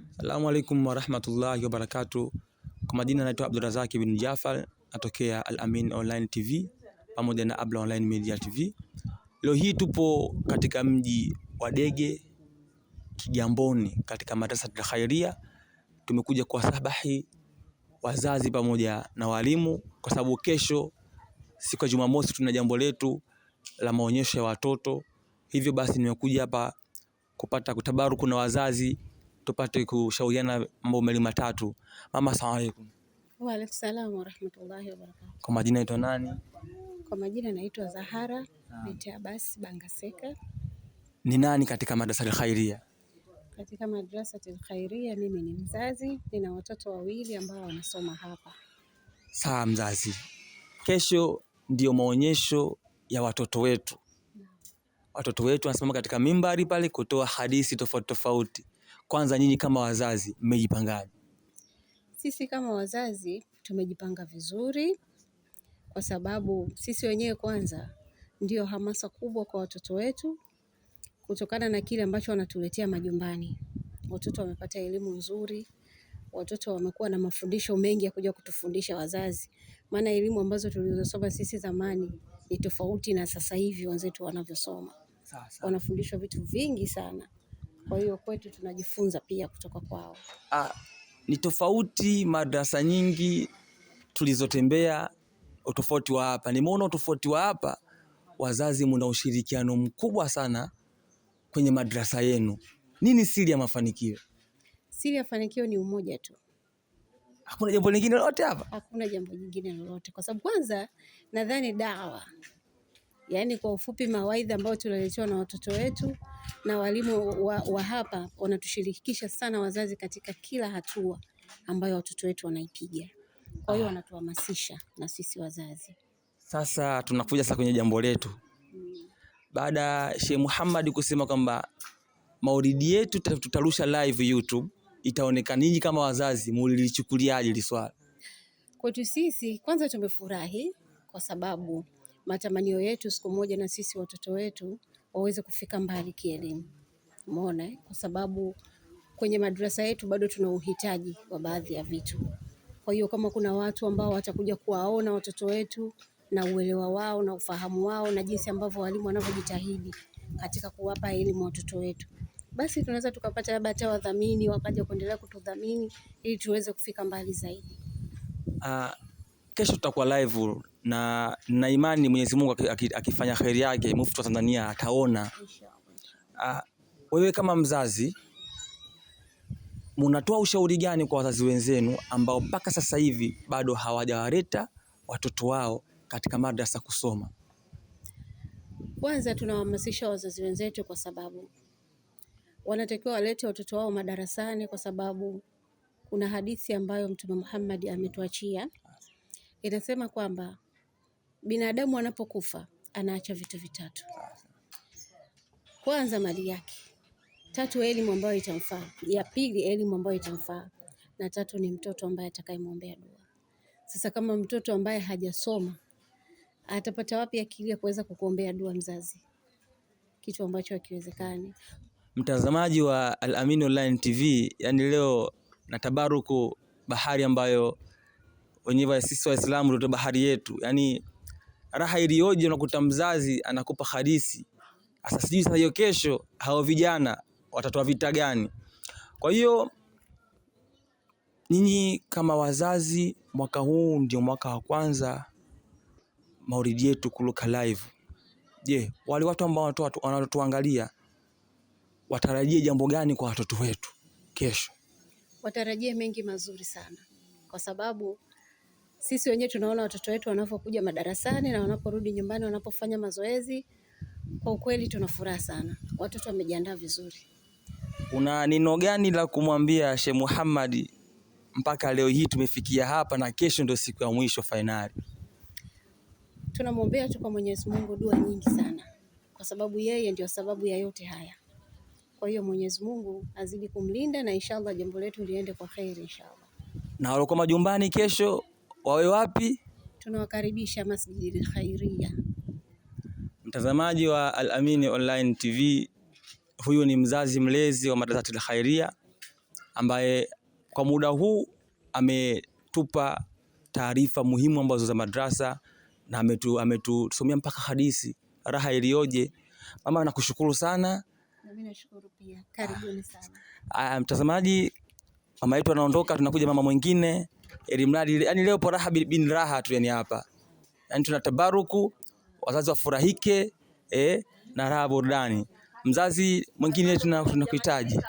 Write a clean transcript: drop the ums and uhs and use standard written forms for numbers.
Assalamu alaikum warahmatullahi wabarakatuh. Kwa majina naitwa Abdulrazak bin Jafar, natokea Al-Amin Online TV pamoja na Abla Online Media TV. Leo hii tupo katika mji wa Dege Kigamboni katika madrasa Al-Khairia. Tumekuja kuwasabahi wazazi pamoja na walimu kwa sababu kesho siku ya Jumamosi tuna jambo letu la maonyesho ya watoto. Hivyo basi nimekuja hapa kupata kutabaruku na wazazi, tupate kushauriana mambo mawili matatu. Mama, asalamu alaykum. Wa alaykum salaam wa rahmatullahi wa barakatuh. Kwa majina naitwa nani? Kwa majina naitwa Zahara binti Abbas Bangaseka. Ni nani katika madrasa Al-Khairia? Katika madrasa Al-Khairia mimi ni mzazi, nina watoto wawili ambao wanasoma hapa. Sawa mzazi. Kesho ndio maonyesho ya watoto wetu. Watoto wetu wanasimama katika mimbari pale kutoa hadithi tofauti tofauti. Kwanza nyinyi kama wazazi mmejipangaje? Sisi kama wazazi tumejipanga vizuri kwa sababu sisi wenyewe kwanza ndio hamasa kubwa kwa watoto wetu kutokana na kile ambacho wanatuletea majumbani. Watoto wamepata elimu nzuri, watoto wamekuwa na mafundisho mengi ya kuja kutufundisha wazazi. Maana elimu ambazo tulizosoma sisi zamani ni tofauti na sasa hivi wenzetu wanavyosoma. Wanafundishwa vitu vingi sana. Kwa hiyo kwetu tunajifunza pia kutoka kwao. Ni tofauti madrasa nyingi tulizotembea, utofauti wa hapa. Nimeona utofauti wa hapa, wazazi mna ushirikiano mkubwa sana kwenye madrasa yenu. Nini siri ya mafanikio? Siri ya mafanikio ni umoja tu. Hakuna jambo lingine lolote hapa? Hakuna jambo lingine lolote kwa sababu kwanza nadhani dawa. Yaani kwa ufupi mawaidha ambayo tunaletewa na watoto wetu na walimu wa hapa wanatushirikisha sana wazazi katika kila hatua ambayo watoto wetu wanaipiga. Kwa hiyo wanatuhamasisha na sisi wazazi. Sasa tunakuja sasa kwenye jambo letu. Baada ya Sheikh Muhammad kusema kwamba maulidi yetu tutarusha live YouTube, itaonekana ninyi kama wazazi mlilichukuliaje hili swala? Kwetu sisi kwanza tumefurahi kwa sababu matamanio yetu siku moja na sisi watoto wetu waweze kufika mbali kielimu. Umeona kwa sababu kwenye madrasa yetu bado tuna uhitaji wa baadhi ya vitu. Kwa hiyo kama kuna watu ambao watakuja kuwaona watoto wetu na uelewa wao na ufahamu wao na jinsi ambavyo walimu wanavyojitahidi katika kuwapa elimu watoto wetu, basi tunaweza tukapata labda hata wadhamini wakaja kuendelea kutudhamini ili tuweze kufika mbali zaidi. Kesho tutakuwa live na imani Mwenyezi Mungu akifanya khairi yake Mufti wa Tanzania ataona. Wewe kama mzazi mnatoa ushauri gani kwa wazazi wenzenu ambao mpaka sasa hivi bado hawajawaleta watoto wao katika madrasa kusoma? Kwanza tunawahamasisha wazazi wenzetu kwa sababu wanatakiwa walete watoto wao madarasani kwa sababu kuna hadithi ambayo Mtume Muhammad ametuachia. Inasema kwamba binadamu anapokufa anaacha vitu vitatu. Kwanza mali yake. Tatu elimu ambayo itamfaa. Ya pili elimu ambayo itamfaa. Na tatu ni mtoto ambaye atakayemwombea dua. Sasa kama mtoto ambaye hajasoma atapata wapi akili ya kuweza kukuombea dua mzazi? Kitu ambacho hakiwezekani. Mtazamaji wa Al-Amin Online TV, yani leo natabaruku bahari ambayo wenyewe sisi Waislamu ndio bahari yetu. Yani raha iliyoje unakuta mzazi anakupa hadithi. Sasa sijui sasa hiyo kesho hao vijana watatoa vita gani? Kwa hiyo nyinyi kama wazazi, mwaka huu ndio mwaka wa kwanza maulidi yetu kuruka live. Je, wale watu ambao wanatuangalia watarajie jambo gani kwa watoto wetu kesho? Watarajie mengi mazuri sana kwa sababu sisi wenyewe tunaona watoto wetu wanapokuja madarasani na wanaporudi nyumbani wanapofanya mazoezi. Kwa ukweli tunafuraha sana. Watoto wamejiandaa vizuri. Una neno gani la kumwambia Sheikh Muhammad mpaka leo hii tumefikia hapa na kesho ndio siku ya mwisho finali? Tunamwombea tu kwa Mwenyezi Mungu dua nyingi sana kwa sababu yeye ndio sababu ya yote haya. Kwa hiyo Mwenyezi Mungu azidi kumlinda na inshallah jambo letu liende kwa khairi inshallah. Na wale kwa majumbani kesho wawe wapi? Tunawakaribisha Masjid Al-Khairia. Mtazamaji wa Al-Amin Online TV, huyu ni mzazi mlezi wa madrasa Al-Khairia. ambaye kwa muda huu ametupa taarifa muhimu ambazo za madrasa na ametusomea mpaka hadithi. Raha iliyoje. Mama, nakushukuru sana. Na mimi nashukuru pia. Karibuni sana. Mtazamaji, mama yetu anaondoka, tunakuja mama mwingine. Elimradi yani leo po raha bin raha tu yani hapa. Yani tunatabaruku, wazazi wafurahike na raha burudani. Mzazi mwingine tunakuhitaji.